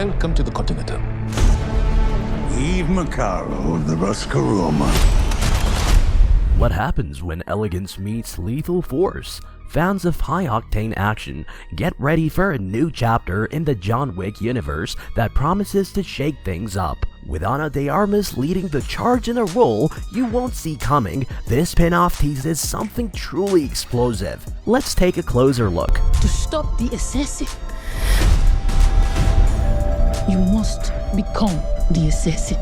Welcome to the Continental. Eve Macaro of the Roscaroma. What happens when elegance meets lethal force? Fans of high-octane action, get ready for a new chapter in the John Wick universe that promises to shake things up. With Ana de Armas leading the charge in a role you won't see coming, this spin-off teases something truly explosive. Let's take a closer look. To stop the assassin, you must become the assassin.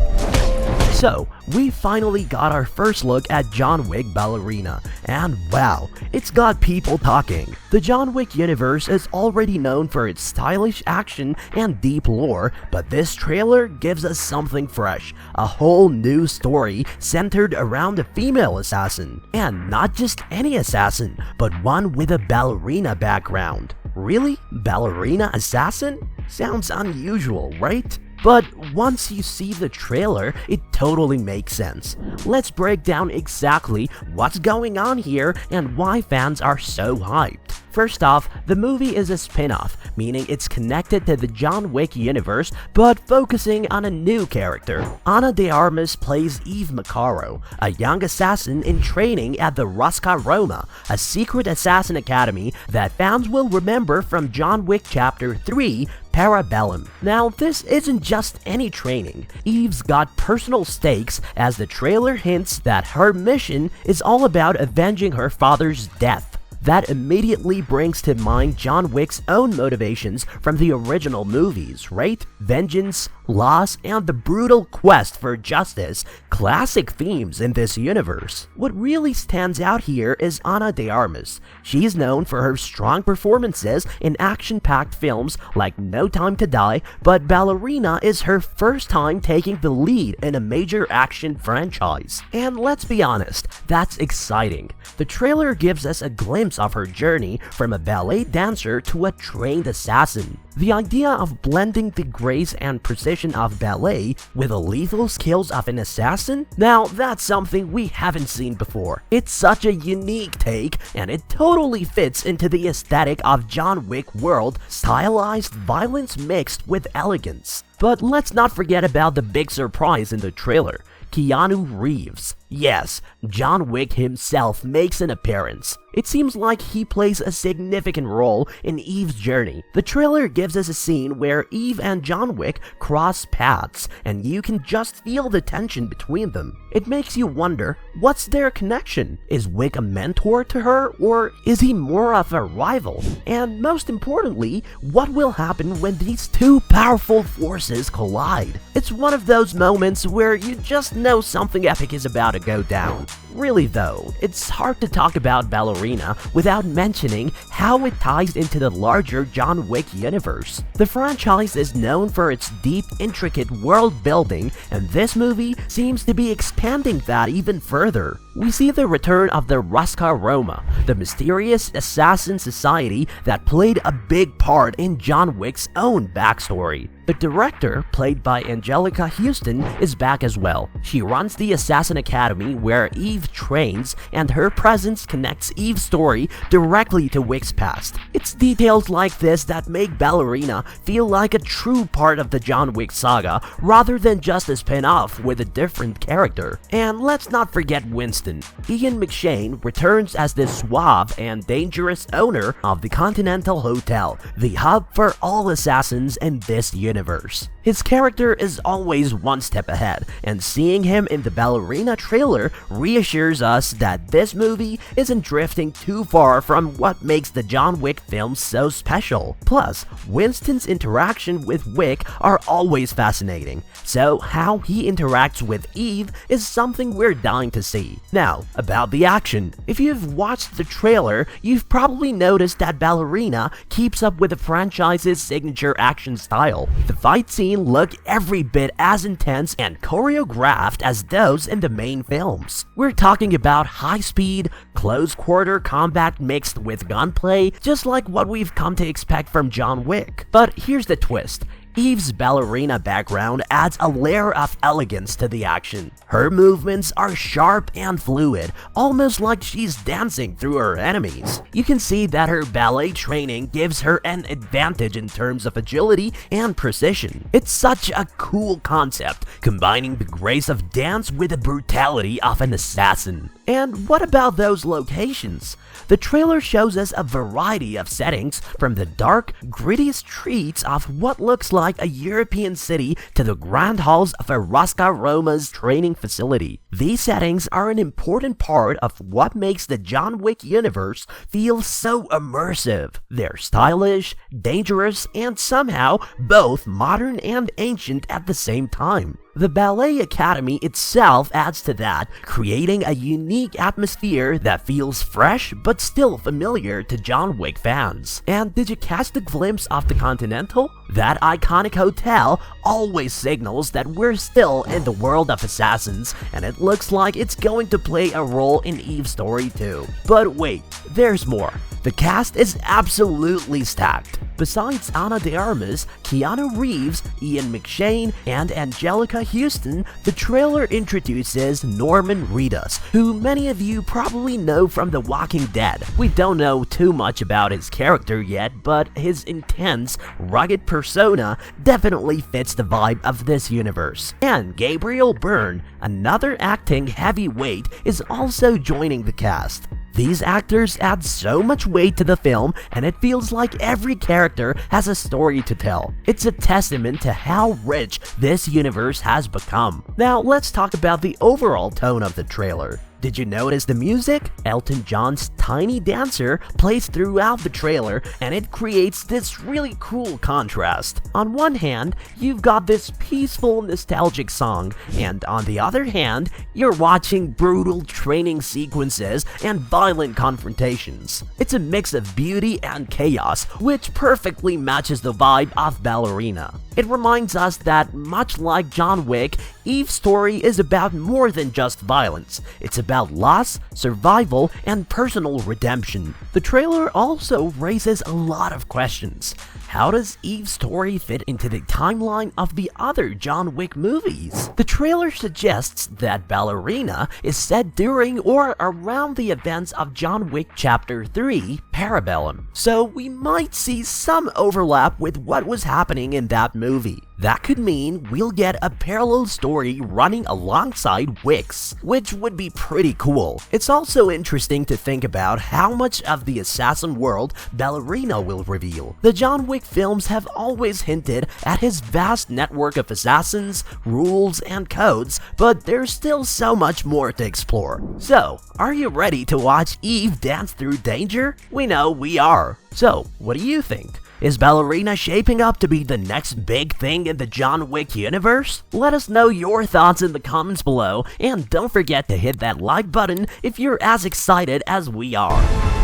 So, we finally got our first look at John Wick Ballerina, and wow, it's got people talking. The John Wick universe is already known for its stylish action and deep lore, but this trailer gives us something fresh, a whole new story centered around a female assassin. And not just any assassin, but one with a ballerina background. Really? Ballerina assassin? Sounds unusual, right? But once you see the trailer, it totally makes sense. Let's break down exactly what's going on here and why fans are so hyped. First off, the movie is a spin-off, meaning it's connected to the John Wick universe, but focusing on a new character. Ana de Armas plays Eve Macaro, a young assassin in training at the Roscaroma, a secret assassin academy that fans will remember from John Wick Chapter 3, Parabellum. Now, this isn't just any training. Eve's got personal stakes, as the trailer hints that her mission is all about avenging her father's death. That immediately brings to mind John Wick's own motivations from the original movies, right? Vengeance, loss, and the brutal quest for justice, classic themes in this universe. What really stands out here is Ana de Armas. She's known for her strong performances in action-packed films like No Time to Die, but Ballerina is her first time taking the lead in a major action franchise. And let's be honest, that's exciting. The trailer gives us a glimpse of her journey from a ballet dancer to a trained assassin. The idea of blending the grace and precision of ballet with the lethal skills of an assassin? Now, that's something we haven't seen before. It's such a unique take, and it totally fits into the aesthetic of John Wick world, stylized violence mixed with elegance. But let's not forget about the big surprise in the trailer. Keanu Reeves. Yes, John Wick himself makes an appearance. It seems like he plays a significant role in Eve's journey. The trailer gives us a scene where Eve and John Wick cross paths, and you can just feel the tension between them. It makes you wonder, what's their connection? Is Wick a mentor to her, or is he more of a rival? And most importantly, what will happen when these two powerful forces collide? It's one of those moments where you just know something epic is about to go down. Really though, it's hard to talk about Ballerina without mentioning how it ties into the larger John Wick universe. The franchise is known for its deep, intricate world building, and this movie seems to be expanding that even further. We see the return of the Roscaroma, the mysterious assassin society that played a big part in John Wick's own backstory. The director, played by Angelica Houston, is back as well. She runs the Assassin Academy where Eve trains, and her presence connects Eve's story directly to Wick's past. It's details like this that make Ballerina feel like a true part of the John Wick saga, rather than just a spin-off with a different character. And let's not forget Winston. Ian McShane returns as the suave and dangerous owner of the Continental Hotel, the hub for all assassins in this universe. His character is always one step ahead, and seeing him in the Ballerina trailer reassures us that this movie isn't drifting too far from what makes the John Wick films so special. Plus, Winston's interaction with Wick are always fascinating, so how he interacts with Eve is something we're dying to see. Now, about the action. If you've watched the trailer, you've probably noticed that Ballerina keeps up with the franchise's signature action style. The fight scene look every bit as intense and choreographed as those in the main films. We're talking about high-speed, close-quarter combat mixed with gunplay, just like what we've come to expect from John Wick. But here's the twist. Eve's ballerina background adds a layer of elegance to the action. Her movements are sharp and fluid, almost like she's dancing through her enemies. You can see that her ballet training gives her an advantage in terms of agility and precision. It's such a cool concept, combining the grace of dance with the brutality of an assassin. And what about those locations? The trailer shows us a variety of settings, from the dark, gritty streets of what looks like a European city to the grand halls of a Roma's training facility. These settings are an important part of what makes the John Wick universe feel so immersive. They're stylish, dangerous, and somehow both modern and ancient at the same time. The Ballet Academy itself adds to that, creating a unique atmosphere that feels fresh but still familiar to John Wick fans. And did you catch the glimpse of the Continental? That iconic hotel always signals that we're still in the world of assassins, and it looks like it's going to play a role in Eve's story too. But wait, there's more. The cast is absolutely stacked. Besides Ana de Armas, Keanu Reeves, Ian McShane, and Angelica Houston, the trailer introduces Norman Reedus, who many of you probably know from The Walking Dead. We don't know too much about his character yet, but his intense, rugged persona definitely fits the vibe of this universe. And Gabriel Byrne, another acting heavyweight, is also joining the cast. These actors add so much weight to the film, and it feels like every character has a story to tell. It's a testament to how rich this universe has become. Now let's talk about the overall tone of the trailer. Did you notice the music? Elton John's Tiny Dancer plays throughout the trailer, and it creates this really cool contrast. On one hand, you've got this peaceful, nostalgic song, and on the other hand, you're watching brutal training sequences and violent confrontations. It's a mix of beauty and chaos, which perfectly matches the vibe of Ballerina. It reminds us that, much like John Wick, Eve's story is about more than just violence. It's about loss, survival, and personal redemption. The trailer also raises a lot of questions. How does Eve's story fit into the timeline of the other John Wick movies? The trailer suggests that Ballerina is set during or around the events of John Wick Chapter 3, Parabellum, so we might see some overlap with what was happening in that movie. That could mean we'll get a parallel story running alongside Wick's, which would be pretty cool. It's also interesting to think about how much of the assassin world Ballerina will reveal. The John Wick films have always hinted at his vast network of assassins, rules, and codes, but there's still so much more to explore. So, are you ready to watch Eve dance through danger? We know we are. So, what do you think? Is Ballerina shaping up to be the next big thing in the John Wick universe? Let us know your thoughts in the comments below, and don't forget to hit that like button if you're as excited as we are.